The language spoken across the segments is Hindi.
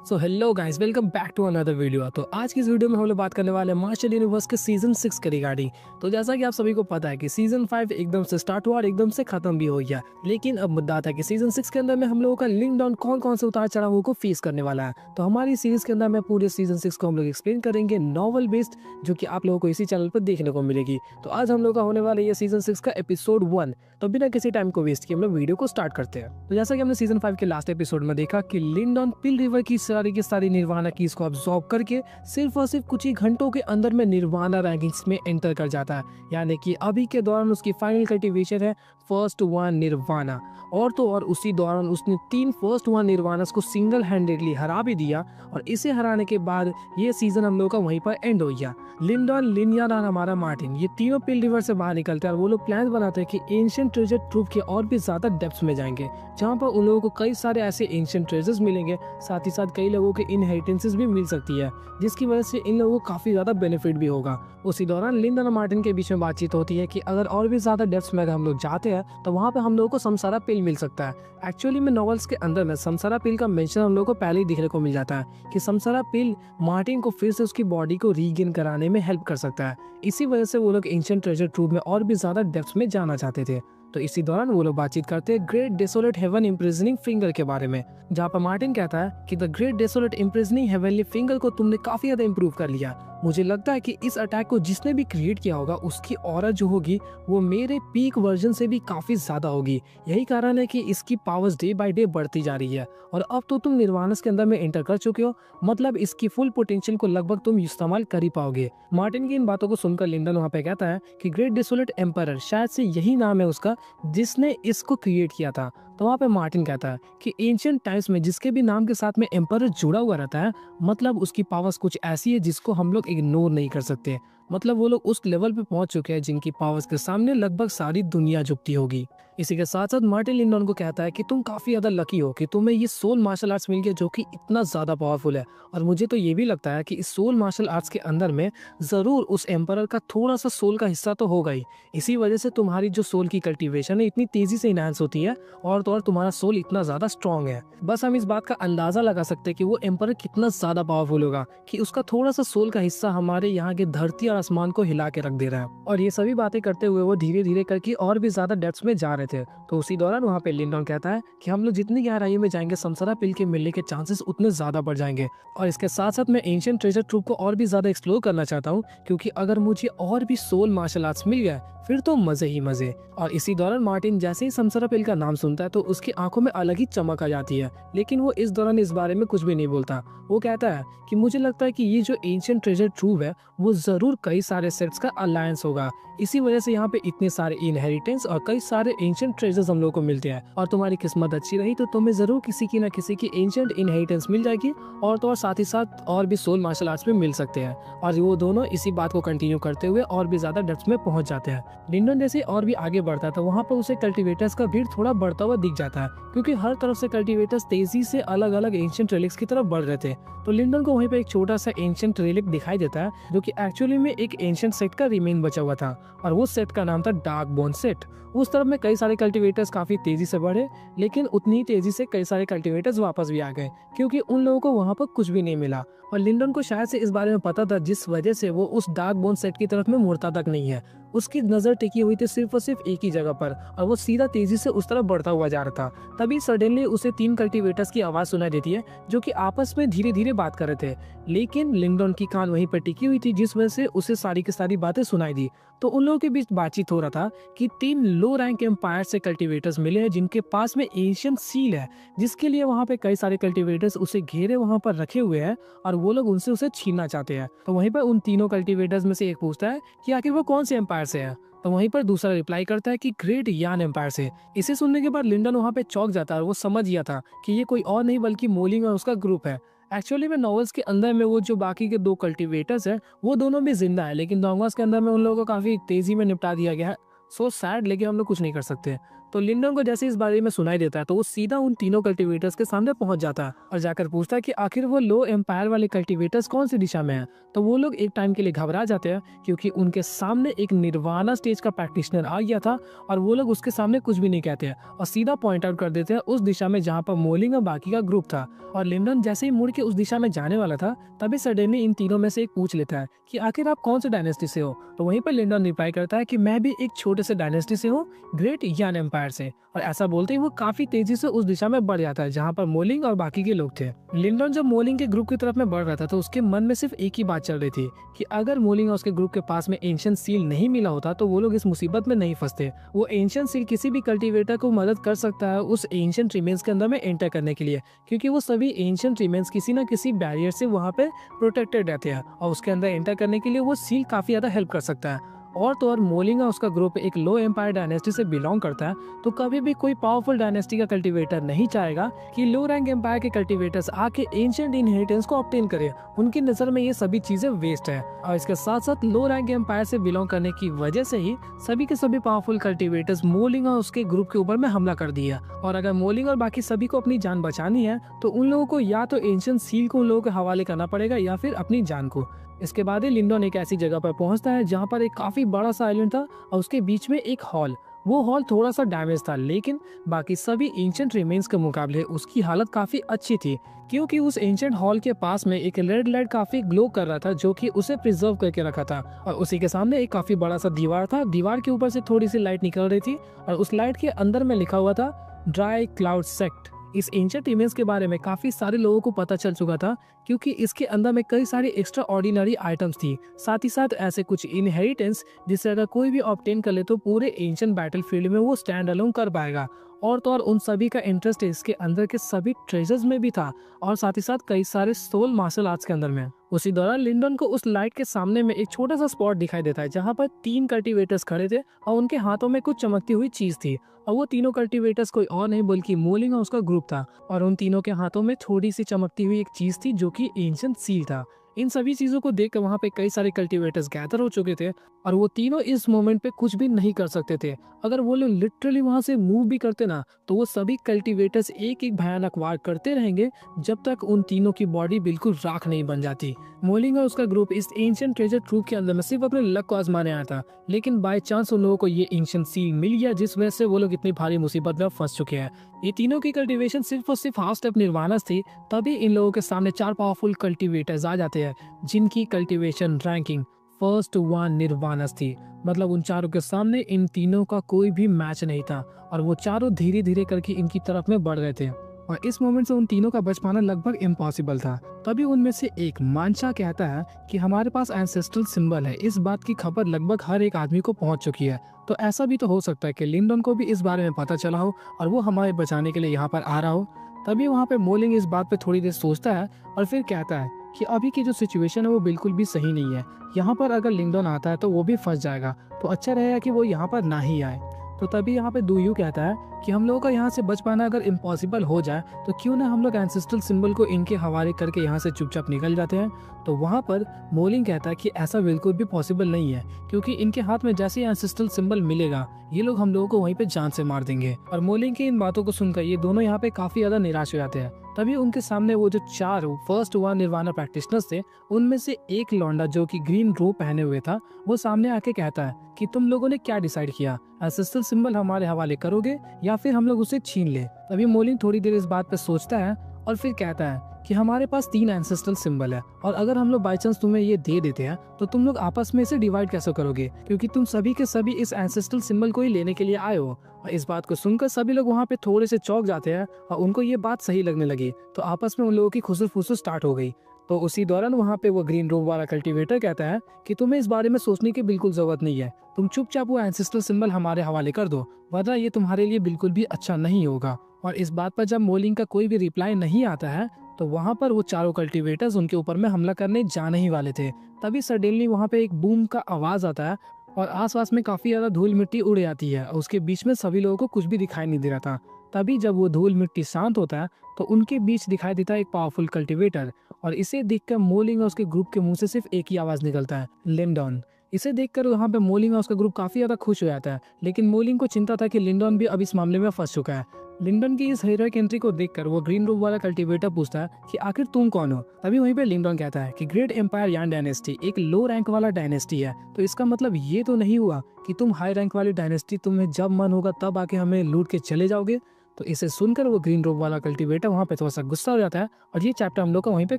So hello guys, welcome back to another video. तो आज की इस वीडियो में हम लोग बात करने वाले हैं मार्शल यूनिवर्स के सीजन 6 के रिगार्डिंग। तो जैसा कि आप सभी को पता है कि सीजन 5 एकदम से स्टार्ट हुआ और एकदम से खत्म भी हो गया, लेकिन अब मुद्दा था कि सीजन 6 के अंदर में हम लोगों का लिंक डाउन कौन कौन से उतार चढ़ावों को फेस करने वाला है। तो हमारी सीरीज के अंदर में पूरे सीजन 6 को हम लोग एक्सप्लेन करेंगे नॉवल बेस्ड, जो कि आप लोगों को इसी चैनल पर देखने को मिलेगी। तो आज हम लोग का होने वाला ये सीजन 6 का एपिसोड 1। तो बिना किसी टाइम को वेस्ट किए हम लोग वीडियो को स्टार्ट करते हैं। तो जैसा कि हमने सीजन 5 के लास्ट एपिसोड में देखा कि लिंडॉन पिल रिवर की सारी निर्वाणा की इसको अब्सॉर्ब करके सिर्फ और सिर्फ कुछ ही घंटों के अंदर में निर्वाणा रैंकिंग्स में एंटर कर जाता है। यानी कि अभी के दौरान उसकी फाइनल कल्टीवेशन है फर्स्ट 1 निर्वाणा। और तो और उसी दौरान उसने 3 फर्स्ट 1 निर्वाणास को सिंगल हैंडेडली हरा भी दिया। और इसे हराने के बाद ये सीजन हम लोग का वहीं पर एंड हो गया। लिंडॉन, लिनियन और हमारा मार्टिन, ये तीनों पिल रिवर से बाहर निकलते हैं और वो लोग प्लान बनाते हैं कि एंशिएंट ट्रेजर ट्रूप के और भी ज्यादा डेप्थ्स में जाएंगे, जहाँ पर उन लोगों को कई सारे ऐसे एंशिएंट ट्रेजर्स मिलेंगे। साथ ही साथ कई लोगों के इनहेरिटेंसेस भी मिल सकती है, जिसकी वजह से इन लोगों को काफी ज्यादा बेनिफिट भी होगा। उसी दौरान लिंडन और मार्टिन के बीच में बातचीत होती है कि अगर और भी ज्यादा डेप्थ्स में अगर हम लोग जाते हैं तो वहाँ पे हम लोगों को समसारा पिल मिल सकता है। एक्चुअली में नॉवेल्स के अंदर में समसारा पिल का मेंशन हम लोगों को पहले ही दिखने को मिल जाता है कि समसारा पिल मार्टिन को फिर से उसकी बॉडी को रीगेन कराने में हेल्प कर सकता है। इसी वजह से वो लोग एंशिएंट ट्रेजर ट्रूप में और भी ज्यादा डेप्थ्स में जाना चाहते थे। तो इसी दौरान वो लोग बातचीत करते हैं great desolate heaven imprisoning finger के बारे में, जहाँ पर मार्टिन कहता है कि the great desolate imprisoning heavenly finger को तुमने काफी ज्यादा इंप्रूव कर लिया। मुझे लगता है कि इस अटैक को जिसने भी क्रिएट किया होगा उसकी ऑरा जो होगी वो मेरे पीक वर्जन से भी काफी ज्यादा होगी। यही कारण है कि इसकी पावर्स डे बाय डे बढ़ती जा रही है। और अब तो तुम निर्वाणस के अंदर में एंटर कर चुके हो, मतलब इसकी फुल पोटेंशियल को लगभग तुम इस्तेमाल कर ही पाओगे। मार्टिन की इन बातों को सुनकर लिंडन वहाँ पे कहता है कि ग्रेट डेसोलेट एम्परर, शायद से यही नाम है उसका, जिसने इसको क्रिएट किया था। तो वहाँ पे मार्टिन कहता है कि एंशिएंट टाइम्स में जिसके भी नाम के साथ में एम्परर जुड़ा हुआ रहता है, मतलब उसकी पावर्स कुछ ऐसी है जिसको हम लोग इग्नोर नहीं कर सकते। मतलब वो लोग उस लेवल पे पहुंच चुके हैं जिनकी पावर्स के सामने लगभग सारी दुनिया झुकती होगी। इसी के साथ साथ मार्टिन लिंडन को कहता है कि तुम काफी ज्यादा लकी हो कि तुम्हें ये सोल मार्शल आर्ट्स मिल गया, जो कि इतना ज्यादा पावरफुल है। और मुझे तो ये भी लगता है कि इस सोल मार्शल आर्ट्स के अंदर में जरूर उस एम्परर का थोड़ा सा सोल का हिस्सा तो होगा ही। इसी वजह से तुम्हारी जो सोल की कल्टीवेशन है इतनी तेजी से इनहांस होती है, और तो और तुम्हारा सोल इतना ज्यादा स्ट्रॉन्ग है। बस हम इस बात का अंदाजा लगा सकते हैं कि वो एम्परर कितना ज्यादा पावरफुल होगा कि उसका थोड़ा सा सोल का हिस्सा हमारे यहाँ के धरती और आसमान को हिला के रख दे रहा है। और ये सभी बातें करते हुए वो धीरे धीरे करके और भी ज्यादा डेप्थ्स में जा रहे थे। तो उसी दौरान वहाँ पे लिंडन कहता है कि हम लोग जितनी गहराई में जाएंगे समसारा पिल के मिलने के चांसेस उतने ज्यादा बढ़ जाएंगे। और इसके साथ साथ मैं एंशिएंट ट्रेजर ट्रूप को और भी ज्यादा एक्सप्लोर करना चाहता हूँ, क्योंकि अगर मुझे और भी सोल मार्शल आर्ट्स मिल गया फिर तो मजे ही मजे। और इसी दौरान मार्टिन जैसे ही समसारा पिल का नाम सुनता है तो उसकी आंखों में अलग ही चमक आ जाती है, लेकिन वो इस दौरान इस बारे में कुछ भी नहीं बोलता। वो कहता है कि मुझे लगता है कि ये जो एंशिएंट ट्रेजर ट्रूप है वो जरूर कई सारे सेट्स का अलायंस होगा। इसी वजह से यहाँ पे इतने सारे इनहेरिटेंस और कई सारे एंशिएंट ट्रेजर्स हम लोग को मिलते हैं। और तुम्हारी किस्मत अच्छी रही तो तुम्हें जरूर किसी की ना किसी की एंशिएंट इनहेरिटेंस मिल जाएगी, और तो और साथ ही साथ और भी सोल मार्शल आर्ट्स में मिल सकते हैं। और वो दोनों इसी बात को कंटिन्यू करते हुए और भी ज्यादा डेप्थ में पहुंच जाते हैं। लिंडन जैसे और भी आगे बढ़ता था वहाँ पर उसे कल्टीवेटर्स का भीड़ थोड़ा बढ़ता हुआ दिख जाता है, क्योंकि हर तरफ से कल्टीवेटर्स तेजी से अलग अलग एंशिएंट रेलिक्स की तरफ बढ़ रहे थे। तो लिंडन को वहीं पे एक छोटा सा एंशिएंट रेलिक दिखाई देता है, जो कि एक्चुअली में एक एंशिएंट सेट का रिमेन बचा हुआ था, और वो सेट का नाम था डार्क बोन सेट। उस तरफ में कई सारे कल्टीवेटर्स काफी तेजी से बढ़े, लेकिन उतनी तेजी से कई सारे कल्टीवेटर्स वापस भी आ गए, क्योंकि उन लोगों को वहाँ पर कुछ भी नहीं मिला। और लिंडन को शायद से इस बारे में पता था, जिस वजह से वो उस डार्क बोन सेट की तरफ में मुड़ता तक नहीं है। उसकी नजर टिकी हुई थी सिर्फ और सिर्फ एक ही जगह पर, और वो सीधा तेजी से उस तरफ बढ़ता हुआ जा रहा था। तभी सडनली उसे 3 कल्टीवेटर्स की आवाज सुनाई देती है, जो कि आपस में धीरे धीरे बात कर रहे थे, लेकिन लिंडन की कान वहीं पर टिकी हुई थी, जिस वजह से उसे सारी की सारी बातें सुनाई दी। तो उन लोगों के बीच बातचीत हो रहा था कि 3 लो रैंक एम्पायर से कल्टीवेटर्स मिले हैं, जिनके पास में एशियन सील है, जिसके लिए वहाँ पे कई सारे कल्टीवेटर्स उसे घेरे वहाँ पर रखे हुए हैं, और वो लोग उनसे उसे छीनना चाहते हैं। तो वहीं पर उन तीनों कल्टीवेटर्स में से एक पूछता है कि आखिर वो कौन से एम्पायर से है। तो वहीं पर दूसरा रिप्लाई करता है कि ग्रेट यान एम्पायर से। इसे सुनने के बाद लिंडन वहाँ पे चौंक जाता है, और वो समझ गया था कि ये कोई और नहीं बल्कि मोलिंग और उसका ग्रुप है। एक्चुअली में नॉवेल्स के अंदर में वो जो बाकी के 2 कल्टीवेटर्स है वो दोनों भी जिंदा है, लेकिन डोंगवास के अंदर में उन लोगों को काफी तेजी में निपटा दिया गया है। सो सैड, लेकिन हम लोग कुछ नहीं कर सकते। तो लिंडन को जैसे इस बारे में सुनाई देता है तो वो सीधा उन तीनों कल्टीवेटर्स के सामने पहुंच जाता है और जाकर पूछता है कि आखिर वो लो एम्पायर वाले कल्टीवेटर्स कौन सी दिशा में है। तो वो लोग एक टाइम के लिए घबरा जाते हैं क्योंकि उनके सामने एक निर्वाणा स्टेज का प्रैक्टिशनर आ गया था और वो लोग उसके सामने कुछ भी नहीं कहते हैं और सीधा पॉइंट आउट कर देते हैं उस दिशा में जहाँ पर मोलिंग और बाकी का ग्रुप था। और लिंडन जैसे ही मुड़ के उस दिशा में जाने वाला था तभी सडनली इन तीनों में से एक पूछ लेता है कि आखिर आप कौन से डायनेस्टी से हो। तो वहीं पर लिंडन रिप्लाई करता है कि मैं भी एक छोटे से डायनेस्टी से हूँ, ग्रेट यान एम्पायर से। और ऐसा बोलते ही वो काफी तेजी से उस दिशा में बढ़ जाता है जहाँ पर मोलिंग और बाकी के लोग थे। लिंडन जब मोलिंग के ग्रुप की तरफ में बढ़ रहा था तो उसके मन में सिर्फ एक ही बात चल रही थी कि अगर मोलिंग और उसके ग्रुप के पास में एंशिएंट सील नहीं मिला होता तो वो लोग इस मुसीबत में नहीं फंसते। वो एंशिएंट सील किसी भी कल्टीवेटर को मदद कर सकता है उस एंशिएंट रिमेन्स के अंदर में एंटर करने के लिए, क्योंकि वो सभी एंशिएंट रिमेन्स किसी न किसी बैरियर से वहाँ पे प्रोटेक्टेड रहते हैं और उसके अंदर एंटर करने के लिए वो सील काफी ज्यादा हेल्प कर सकता है। और तो और मोलिंग और उसका ग्रुप एक लो एम्पायर डायनेस्टी से बिलोंग करता है तो कभी भी कोई पावरफुल डायनेस्टी का कल्टीवेटर नहीं चाहेगा कि लो रैंक एम्पायर के कल्टीवेटर्स आके एंशिएंट इनहेरिटेंस को ऑब्टेन करे। उनकी नजर में ये सभी चीजें वेस्ट है और इसके साथ साथ लो रैंक एम्पायर से बिलोंग करने की वजह से ही सभी के सभी पावरफुल कल्टीवेटर्स मोलिंग और उसके ग्रुप के ऊपर में हमला कर दिया। और अगर मोलिंग और बाकी सभी को अपनी जान बचानी है तो उन लोगों को या तो एंशिएंट सील को उन लोगों के हवाले करना पड़ेगा या फिर अपनी जान को। इसके बाद ही लिंडन एक ऐसी जगह पर पहुंचता है जहां पर एक काफी बड़ा सा आइलैंड था और उसके बीच में एक हॉल। वो हॉल थोड़ा सा डैमेज था लेकिन बाकी सभी एंशिएंट रिमेन्स के मुकाबले उसकी हालत काफी अच्छी थी, क्योंकि उस एंशिएंट हॉल के पास में एक रेड लाइट काफी ग्लो कर रहा था जो कि उसे प्रिजर्व करके रखा था। और उसी के सामने एक काफी बड़ा सा दीवार था, दीवार के ऊपर से थोड़ी सी लाइट निकल रही थी और उस लाइट के अंदर में लिखा हुआ था ड्राई क्लाउड सेक्ट। इस एंशिएंट इमेज के बारे में काफी सारे लोगों को पता चल चुका था क्योंकि इसके अंदर में कई सारी एक्स्ट्रा ऑर्डिनरी आइटम्स थी, साथ ही साथ ऐसे कुछ इनहेरिटेंस जिसे अगर कोई भी ऑब्टेन कर ले तो पूरे एंशिएंट बैटलफील्ड में वो स्टैंड अलोन कर पाएगा। और तो और उन सभी का इंटरेस्ट इसके अंदर के सभी ट्रेजर्स में भी था और साथ ही साथ कई सारे सोल मार्शल आर्ट्स के अंदर में। उसी दौरान लिंडन को उस लाइट के सामने में एक छोटा सा स्पॉट दिखाई देता है जहाँ पर 3 कल्टीवेटर्स खड़े थे और उनके हाथों में कुछ चमकती हुई चीज थी और वो तीनों कल्टीवेटर्स कोई और नहीं बल्कि मोलिंग और उसका ग्रुप था। और उन तीनों के हाथों में थोड़ी सी चमकती हुई एक चीज थी जो कि एंशिएंट सील था। इन सभी चीजों को देखकर वहाँ पे कई सारे कल्टीवेटर्स गैदर हो चुके थे और वो तीनों इस मोमेंट पे कुछ भी नहीं कर सकते थे। अगर वो लोग लिटरली वहाँ से मूव भी करते ना तो वो सभी कल्टीवेटर्स एक एक भयानक वार करते रहेंगे जब तक उन तीनों की बॉडी बिल्कुल राख नहीं बन जाती। मोलिंग और उसका ग्रुप इस एंशिएंट ट्रेजर ट्रूप के अंदर में सिर्फ अपने लक को आजमाने आया था, लेकिन बाय चांस उन लोगों को ये एंशिएंट सील मिल गया जिस वजह से वो लोग इतनी भारी मुसीबत में फंस चुके हैं। ये तीनों की कल्टीवेशन सिर्फ और सिर्फ हाफ स्टेप निर्वाणा थी, तभी इन लोगों के सामने 4 पावरफुल कल्टीवेटर्स आ जाते हैं जिनकी कल्टीवेशन रैंकिंग फर्स्ट 1 निर्वाणा थी। मतलब उन चारों के सामने इन तीनों का कोई भी मैच नहीं था और वो चारों धीरे धीरे करके इनकी तरफ में बढ़ रहे थे और इस मोमेंट से उन तीनों का बच पाना लगभग इम्पॉसिबल था। तभी उनमें से एक मानशा कहता है कि हमारे पास एंसेस्ट्रल सिंबल है। इस बात की खबर लगभग हर एक आदमी को पहुंच चुकी है, तो ऐसा भी तो हो सकता है कि लिंडन को भी इस बारे में पता चला हो और वो हमारे बचाने के लिए यहाँ पर आ रहा हो। तभी वहाँ पे मोलिंग इस बात पे थोड़ी देर सोचता है और फिर कहता है कि अभी की जो सिचुएशन है वो बिल्कुल भी सही नहीं है। यहाँ पर अगर लिंडन आता है तो वो भी फंस जाएगा, तो अच्छा रहेगा कि वो यहाँ पर ना ही आए। तो तभी यहाँ पे दुयू कहता है कि हम लोगों का यहाँ से बच पाना अगर इम्पॉसिबल हो जाए तो क्यों ना हम लोग एंसेस्ट्रल सिंबल को इनके हवाले करके यहाँ से चुपचाप निकल जाते हैं। तो वहाँ पर मोलिंग कहता है कि ऐसा बिल्कुल भी पॉसिबल नहीं है, क्योंकि इनके हाथ में जैसे ही एंसेस्ट्रल सिंबल मिलेगा ये लोग हम लोगों को वहीं पे जान से मार देंगे। और मोलिंग की इन बातों को सुनकर ये दोनों यहाँ पे काफी ज्यादा निराश हो जाते हैं। तभी उनके सामने वो जो 4 फर्स्ट 1 निर्वाणा प्रैक्टिशनर्स थे उनमें से एक लौंडा जो कि ग्रीन रोब पहने हुए था वो सामने आके कहता है कि तुम लोगों ने क्या डिसाइड किया, एंसेस्ट्रल सिंबल हमारे हवाले करोगे या फिर हम लोग उसे छीन ले। तभी मोलिंग थोड़ी देर इस बात पे सोचता है और फिर कहता है कि हमारे पास 3 एंसेस्ट्रल सिंबल है और अगर हम लोग बाई चांस तुम्हें ये दे देते हैं तो तुम लोग आपस में इसे डिवाइड कैसे करोगे, क्योंकि तुम सभी के सभी इस एंसेस्ट्रल सिंबल को ही लेने के लिए आए हो। और इस बात को सुनकर सभी लोग वहाँ पे थोड़े से चौंक जाते हैं और उनको ये बात सही लगने लगी, तो आपस में उन लोगों की खुसर फुसर स्टार्ट हो गई। तो उसी दौरान वहाँ पे वो ग्रीन रोब वाला कल्टीवेटर कहता है कि तुम्हें इस बारे में सोचने की बिल्कुल जरूरत नहीं है, तुम चुपचाप वो एंसेस्ट्रल सिंबल हमारे हवाले कर दो, वरना ये तुम्हारे लिए बिल्कुल भी अच्छा नहीं होगा। और इस बात पर जब मोलिंग का कोई भी रिप्लाई नहीं आता है तो वहाँ पर वो चारों कल्टीवेटर्स उनके ऊपर में हमला करने जाने ही वाले थे। तभी सडनली वहाँ पे एक बूम का आवाज आता है और आसपास में काफी ज्यादा धूल मिट्टी उड़ जाती है और उसके बीच में सभी लोगों को कुछ भी दिखाई नहीं दे रहा था। तभी जब वो धूल मिट्टी शांत होता है तो उनके बीच दिखाई देता है एक पावरफुल कल्टीवेटर और इसे देखकर मोलिंग और उसके ग्रुप के मुंह से सिर्फ एक ही आवाज निकलता है, लिंडन। इसे देखकर वहाँ पे मोलिंग और उसका ग्रुप काफी ज्यादा खुश हो जाता है, लेकिन मोलिंग को चिंता था कि लिंडन भी अब इस मामले में फंस चुका है। लिंडन की इस हीरोइक एंट्री को देखकर वो ग्रीन रूफ वाला कल्टीवेटर पूछता है कि आखिर तुम कौन हो। तभी वहीं पे लिंडन कहता है कि ग्रेट एम्पायर यान डायनेस्टी एक लो रैंक वाला डायनेस्टी है, तो इसका मतलब ये तो नहीं हुआ कि तुम हाई रैंक वाली डायनेस्टी तुम्हें जब मन होगा तब आके हमें लूट के चले जाओगे। तो इसे सुनकर वो ग्रीन रूफ वाला कल्टीवेटर वहाँ पे थोड़ा सा गुस्सा हो जाता है और ये चैप्टर हम लोग का वहीं पे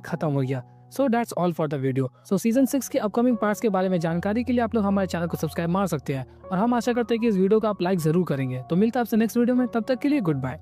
खत्म हो गया। So that's all for the video. So season 6 के अपकमिंग पार्ट्स के बारे में जानकारी के लिए आप लोग हमारे चैनल को सब्सक्राइब मार सकते हैं और हम आशा करते हैं कि इस वीडियो को आप लाइक जरूर करेंगे। तो मिलता है आपसे नेक्स्ट वीडियो में, तब तक के लिए गुड बाय।